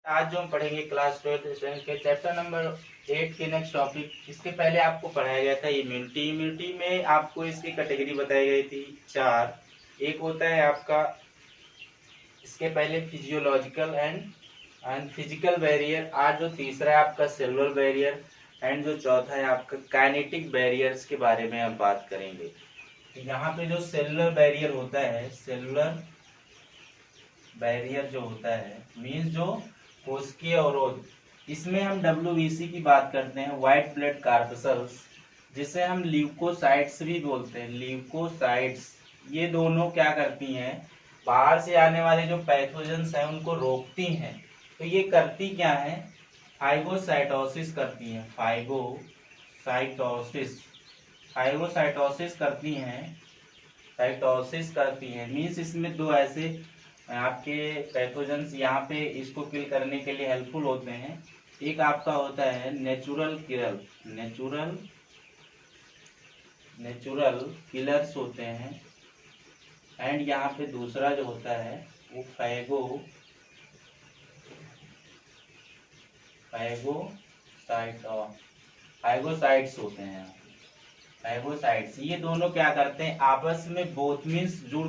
आज जो हम पढ़ेंगे क्लास 12 स्टूडेंट के चैप्टर नंबर 8 के नेक्स्ट टॉपिक। इसके पहले आपको पढ़ाया गया था इम्यूनिटी। इम्यूनिटी में आपको इसकी कैटेगरी बताई गई थी 4। एक होता है आपका इसके पहले फिजियोलॉजिकल एंड फिजिकल बैरियर। आज जो तीसरा है आपका सेलुलर बैरियर एंड जो चौथा है आपका काइनेटिक बैरियर्स के बारे में हम बात करेंगे। तो यहाँ पे जो सेलुलर बैरियर होता है, सेलुलर बैरियर जो होता है मीन्स जो कोशिकीय अवरोध, इसमें हम WBC की बात करते हैं, व्हाइट ब्लड कॉर्पस्कल्स, जिसे हम ल्यूकोसाइट्स भी बोलते हैं। ल्यूकोसाइट्स ये दोनों क्या करती हैं, बाहर से आने वाले जो पैथोजेंस हैं उनको रोकती हैं। तो ये करती क्या है, फाइगोसाइटोसिस करती हैं। फाइगोसाइटोसिस करती हैं, साइटोसिस करती हैं। मीन्स इसमें दो ऐसे आपके पैथोजेंस यहाँ पे इसको किल करने के लिए हेल्पफुल होते हैं। एक आपका होता है नेचुरल किलर्स होते हैं, एंड यहाँ पे दूसरा जो होता है वो फाइगोसाइट्स होते हैं। फाइगोसाइट्स ये दोनों क्या करते हैं, आपस में बोथ मीन्स जुड़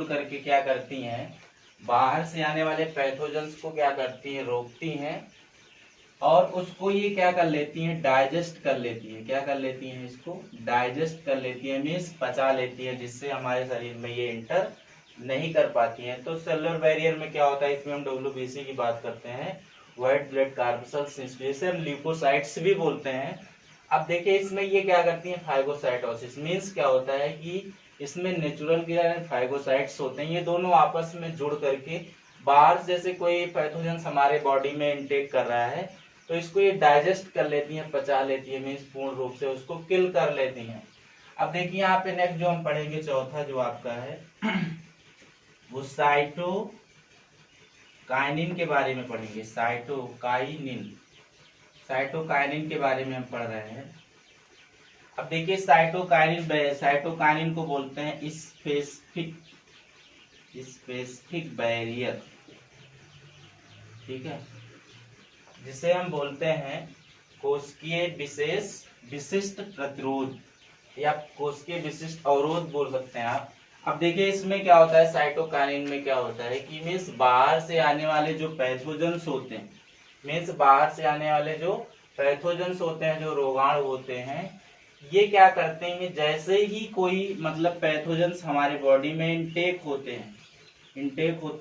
करके क्या करती हैं, बाहर से आने वाले पैथोजेंस को क्या करती हैं, रोकती हैं, और उसको ये क्या कर लेती हैं, डाइजेस्ट कर लेती हैं। क्या कर लेती हैं, इसको डाइजेस्ट कर लेती हैं, मीन्स पचा लेती हैं, जिससे हमारे शरीर में ये इंटर नहीं कर पाती हैं। तो सेलुलर बैरियर में क्या होता है, इसमें हम WBC की बात करते हैं, व्हाइट ब्लड कॉर्पस्कल्स, जिसे हम ल्यूकोसाइट्स भी बोलते हैं। अब देखिए इसमें ये क्या करती हैं, फाइगोसाइटोसिस। मीन्स क्या होता है कि इसमें नेचुरल किलर एंड फाइगोसाइट्स होते हैं, ये दोनों आपस में जुड़ करके बाहर जैसे कोई पैथोजेंस हमारे बॉडी में इनटेक कर रहा है तो इसको ये डाइजेस्ट कर लेती हैं, पचा लेती है, मीन्स पूर्ण रूप से उसको किल कर लेती हैं। अब देखिए यहाँ पे नेक्स्ट जो हम पढ़ेंगे, चौथा जो आपका है वो साइटोकाइनिन के बारे में पढ़ेंगे। साइटोकाइनिन के बारे में हम पढ़ रहे हैं। अब देखिए साइटोकाइनिन को बोलते हैं स्पेसिफिक बैरियर, ठीक है, जिसे हम बोलते हैं कोशिकीय विशिष्ट प्रतिरोध या कोशिकीय विशिष्ट अवरोध बोल सकते हैं आप। अब देखिए इसमें क्या होता है, साइटोकाइनिन में क्या होता है कि मीन्स बाहर से आने वाले जो पैथोजेंस होते हैं, जो रोगाणु होते हैं, ये क्या करते हैं, जैसे ही कोई मतलब पैथोजेंस हमारे बॉडी में इनटेक होते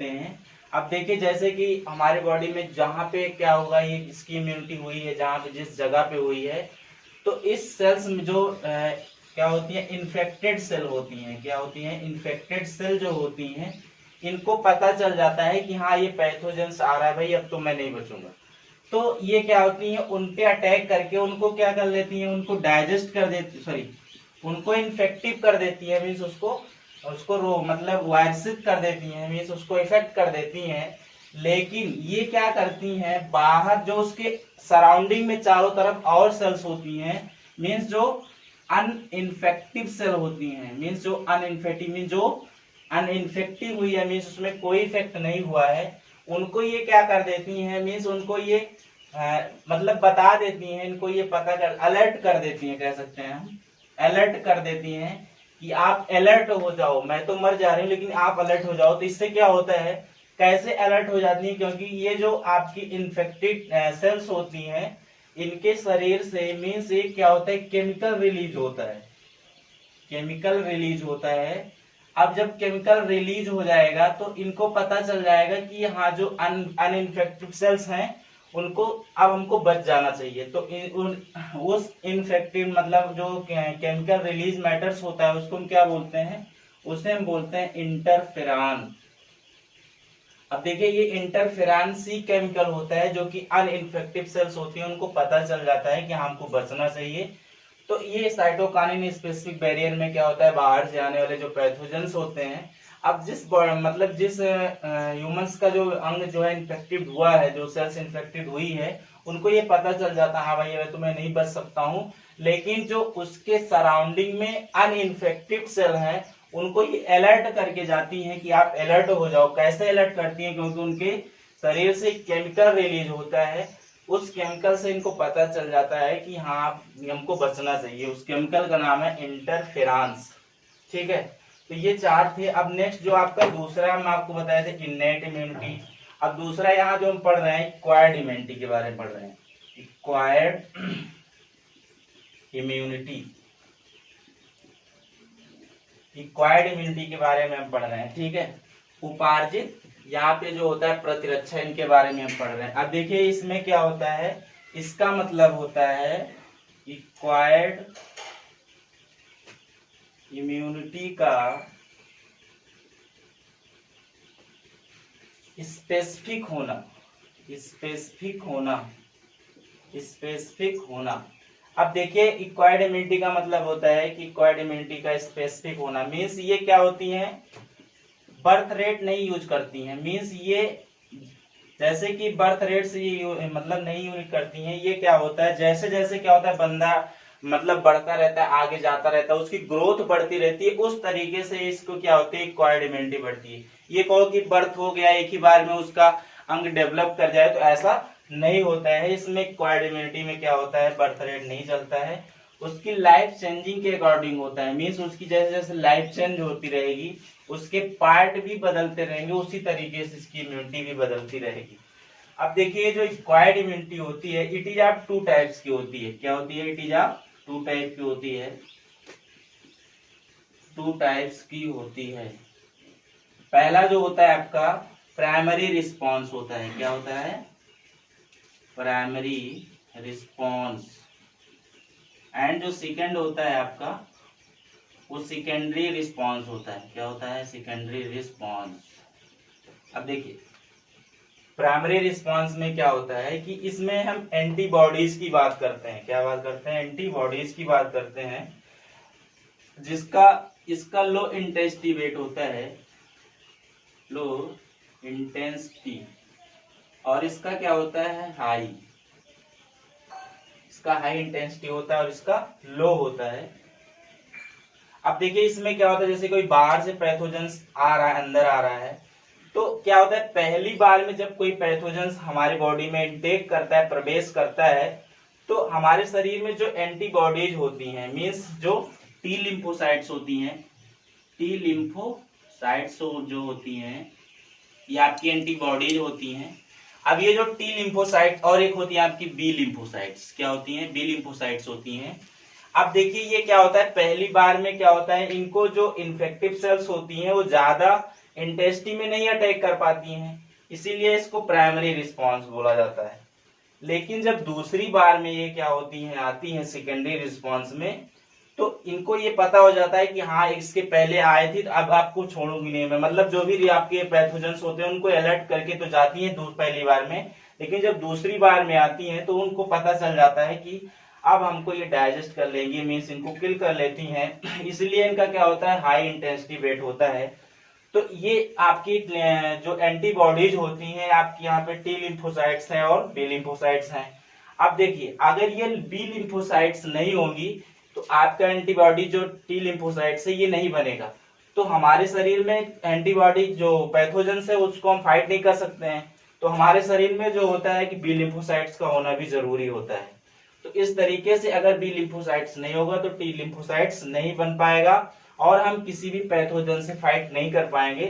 हैं। अब देखिए जैसे कि हमारे बॉडी में जहाँ पे क्या होगा, ये इसकी इम्यूनिटी हुई है, जहाँ पे जिस जगह पे हुई है, तो इस सेल्स में जो क्या होती है, इन्फेक्टेड सेल होती हैं। क्या होती हैं, इन्फेक्टेड सेल जो होती हैं, इनको पता चल जाता है कि हाँ ये पैथोजेंस आ रहा है भाई, अब तो मैं नहीं बचूंगा। तो ये क्या होती है, उन पे अटैक करके उनको क्या कर लेती है, उनको डाइजेस्ट कर देती, उनको इन्फेक्टिव कर देती है, मीन्स उसको मतलब वायरसित कर देती हैं, मीन्स उसको इफेक्ट कर देती हैं। लेकिन ये क्या करती हैं, बाहर जो उसके सराउंडिंग में चारों तरफ और सेल्स होती हैं, मीन्स जो अनइन्फेक्टिव सेल होती हैं, मीन्स जो अनइन्फेक्टिव हुई है, मीन्स उसमें कोई इफेक्ट नहीं हुआ है, उनको ये क्या कर देती हैं, मीन्स उनको ये मतलब बता देती हैं, इनको ये अलर्ट कर देती हैं, कह सकते हैं हम, अलर्ट कर देती हैं कि आप अलर्ट हो जाओ, मैं तो मर जा रही हूँ लेकिन आप अलर्ट हो जाओ। तो इससे क्या होता है, कैसे अलर्ट हो जाती है, क्योंकि ये जो आपकी इन्फेक्टेड सेल्स होती हैं, इनके शरीर से मीन्स ये क्या होता है, केमिकल रिलीज होता है। अब जब केमिकल रिलीज हो जाएगा तो इनको पता चल जाएगा कि हाँ जो अनइन्फेक्टेड सेल्स हैं उनको अब हमको बच जाना चाहिए। तो उस इन्फेक्टेड मतलब जो केमिकल रिलीज मैटर्स होता है उसको हम क्या बोलते हैं, उसे हम बोलते हैं इंटरफेरॉन। अब देखिए ये इंटरफेरॉन सी केमिकल होता है जो कि अनइन्फेक्टिव सेल्स होती हैं, उनको पता चल जाता है कि हमको बचना चाहिए। तो ये साइटोकाइनिन स्पेसिफिक बैरियर में क्या होता है, बाहर से आने वाले जो पैथोजेंस होते हैं, अब जिस ह्यूमंस का जो अंग जो है इन्फेक्टेड हुआ है, जो सेल्स इन्फेक्टेड हुई है, उनको ये पता चल जाता है हाँ भाई मैं तुम्हें नहीं बच सकता हूँ। लेकिन जो उसके सराउंडिंग में अनइन्फेक्टेड सेल है उनको ये अलर्ट करके जाती हैं कि आप अलर्ट हो जाओ। कैसे अलर्ट करती हैं, क्योंकि उनके शरीर से केमिकल रिलीज होता है, उस केमिकल से इनको पता चल जाता है कि हाँ हमको बचना चाहिए। उस केमिकल का नाम है इंटरफेरेंस। ठीक है, तो ये 4 थे। अब नेक्स्ट जो आपका दूसरा हम आपको बताए थे इन्नेट इम्यूनिटी। अब दूसरा यहाँ जो हम पढ़ रहे हैं एक्वायर्ड इम्यूनिटी के बारे में पढ़ रहे हैं। एक्वायर्ड इम्यूनिटी, एक्वायर्ड इम्यूनिटी के बारे में हम पढ़ रहे हैं। ठीक है, उपार्जित यहाँ पे जो होता है प्रतिरक्षा, इनके बारे में हम पढ़ रहे हैं। अब देखिए इसमें क्या होता है, इसका मतलब होता है एक्वायर्ड इम्यूनिटी का स्पेसिफिक होना, स्पेसिफिक होना, स्पेसिफिक होना। अब देखिए एक्वायर्ड इम्यूनिटी का मतलब होता है कि एक्वायर्ड इम्यूनिटी का स्पेसिफिक होना मीन्स ये क्या होती हैं, बर्थ रेट नहीं यूज करती हैं। मीन्स ये जैसे कि बर्थ रेट से ये मतलब नहीं यूज करती हैं। ये क्या होता है, जैसे जैसे क्या होता है बंदा मतलब बढ़ता रहता है, आगे जाता रहता है, उसकी ग्रोथ बढ़ती रहती है, उस तरीके से इसको क्या होती है एक्वायर्ड इम्यूनिटी बढ़ती है। ये कहो कि बर्थ हो गया एक ही बार में उसका अंग डेवलप कर जाए, तो ऐसा नहीं होता है। इसमें एक्वायर्ड इम्यूनिटी में क्या होता है, बर्थ रेट नहीं चलता है, उसकी लाइफ चेंजिंग के अकॉर्डिंग होता है। मीन्स उसकी जैसे जैसे लाइफ चेंज होती रहेगी, उसके पार्ट भी बदलते रहेंगे, उसी तरीके से इसकी इम्यूनिटी भी बदलती रहेगी। अब देखिए जो एक्वायर्ड इम्यूनिटी होती है, इट इज ऑफ 2 टाइप्स की होती है। क्या होती है, इट इज ऑफ 2 टाइप की होती है, 2 टाइप्स की होती है। पहला जो होता है आपका प्राइमरी रिस्पॉन्स होता है। क्या होता है, प्राइमरी रिस्पॉन्स। एंड जो सेकंड होता है आपका वो सेकेंडरी रिस्पॉन्स होता है। क्या होता है, सेकेंडरी रिस्पॉन्स। अब देखिए प्राइमरी रिस्पॉन्स में क्या होता है कि इसमें हम एंटीबॉडीज की बात करते हैं। क्या बात करते हैं, एंटीबॉडीज की बात करते हैं, जिसका इसका लो इंटेंसिटी वेट होता है, लो इंटेंसिटी, और इसका क्या होता है हाई। इसका हाई इंटेंसिटी होता है और इसका लो होता है। अब देखिए इसमें क्या होता है, जैसे कोई बाहर से पैथोजन आ रहा है, अंदर आ रहा है, तो क्या होता है पहली बार में जब कोई पैथोजन हमारी बॉडी में इंटेक करता है, प्रवेश करता है, तो हमारे शरीर में जो एंटीबॉडीज होती हैं, मींस जो टी लिम्फोसाइट्स होती हैं, टी लिम्फोसाइट्स जो होती हैं ये आपकी एंटीबॉडीज होती हैं। अब ये जो टी लिम्फोसाइट और एक होती है आपकी बी लिम्फोसाइट्स। क्या होती हैं, बी लिम्फोसाइट्स होती हैं। अब देखिए ये क्या होता है, पहली बार में क्या होता है, इनको जो इन्फेक्टिव सेल्स होती हैं वो ज्यादा इंटेंसिटी में नहीं अटैक कर पाती हैं, इसीलिए इसको प्राइमरी रिस्पॉन्स बोला जाता है। लेकिन जब दूसरी बार में ये क्या होती हैं, आती हैं सेकेंडरी रिस्पॉन्स में, तो इनको ये पता हो जाता है कि हाँ इसके पहले आए थी, तो अब आपको छोड़ूंगी नहीं मैं। मतलब जो भी आपके पैथोजेंस होते हैं उनको अलर्ट करके तो जाती हैं पहली बार में, लेकिन जब दूसरी बार में आती हैं तो उनको पता चल जाता है कि अब हमको ये डाइजेस्ट कर लेंगी, मीन्स इनको किल कर लेती हैं। इसलिए इनका क्या होता है, हाई इंटेंसिटी वेट होता है। तो ये आपकी जो एंटीबॉडीज होती हैं आपकी यहाँ पे टी लिम्फोसाइट्स हैं और बी लिम्फोसाइट्स हैं। अब देखिए अगर ये बी लिम्फोसाइट्स नहीं होंगी तो आपका एंटीबॉडी जो टी लिम्फोसाइट्स है ये नहीं बनेगा, तो हमारे शरीर में एंटीबॉडी जो पैथोजन है उसको हम फाइट नहीं कर सकते हैं। तो हमारे शरीर में जो होता है कि बी लिम्फोसाइट्स का होना भी जरूरी होता है। तो इस तरीके से अगर बी लिम्फोसाइट्स नहीं होगा तो टी लिम्फोसाइट्स नहीं बन पाएगा और हम किसी भी पैथोजन से फाइट नहीं कर पाएंगे।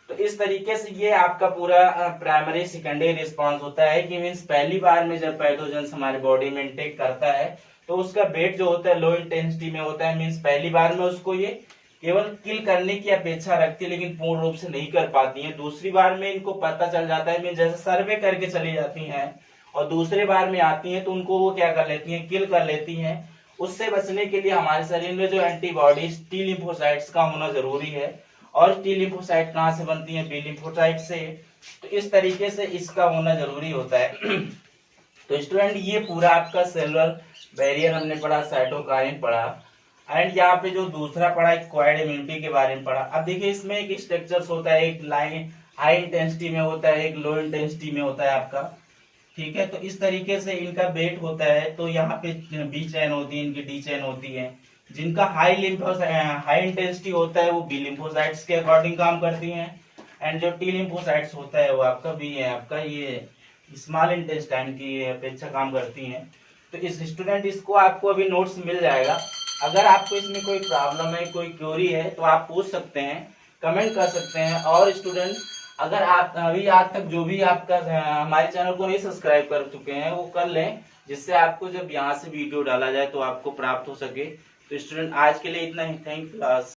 तो इस तरीके से ये आपका पूरा प्राइमरी सेकेंडरी रिस्पॉन्स होता है कि मीन्स पहली बार में जब पैथोजन हमारे बॉडी में इंटेक करता है तो उसका वेट जो होता है लो इंटेंसिटी में होता है। मीन्स पहली बार में उसको ये केवल किल करने की अपेक्षा रखती है लेकिन पूर्ण रूप से नहीं कर पाती है। दूसरी बार में इनको पता चल जाता है, मीन्स जैसे सर्वे करके चली जाती हैं और दूसरे बार में आती हैं तो उनको वो क्या कर लेती हैं, किल कर लेती हैं। उससे बचने के लिए हमारे शरीर में जो एंटीबॉडीज टी लिम्फोसाइट्स का होना जरूरी है। और टी लिम्फोसाइट कहाँ से बनती है, बी लिम्फोसाइट से। तो इस तरीके से इसका होना जरूरी होता है। तो स्टूडेंट ये पूरा आपका सेलुलर बैरियर हमने पढ़ा, साइटोकाइन पढ़ा, एंड यहाँ पे जो दूसरा पढ़ा एक्वायर्ड इम्यूनिटी के बारे में पढ़ा। अब देखिए इसमें एक स्ट्रक्चर्स होता है, एक लाइन हाई इंटेंसिटी में होता है, एक लो इंटेंसिटी में होता है आपका। ठीक है, तो इस तरीके से इनका वेट होता है। तो यहाँ पे बी चैन होती है, इनकी डी चैन होती है। जिनका हाई इंटेंसिटी होता है वो बी लिम्फोसाइट्स के अकॉर्डिंग काम करती हैं, एंड जो टी लिम्फोसाइट्स होता है वो आपका भी है, आपका ये स्मॉल इंटेस्टाइन की अपेक्षा काम करती हैं। तो इस स्टूडेंट इसको आपको अभी नोट्स मिल जाएगा। अगर आपको इसमें कोई प्रॉब्लम है, कोई क्वेरी है तो आप पूछ सकते हैं, कमेंट कर सकते हैं। और स्टूडेंट अगर आप अभी आज तक जो भी आपका हमारे चैनल को नहीं सब्सक्राइब कर चुके हैं वो कर लें, जिससे आपको जब यहाँ से वीडियो डाला जाए तो आपको प्राप्त हो सके। तो स्टूडेंट आज के लिए इतना ही। Thank you.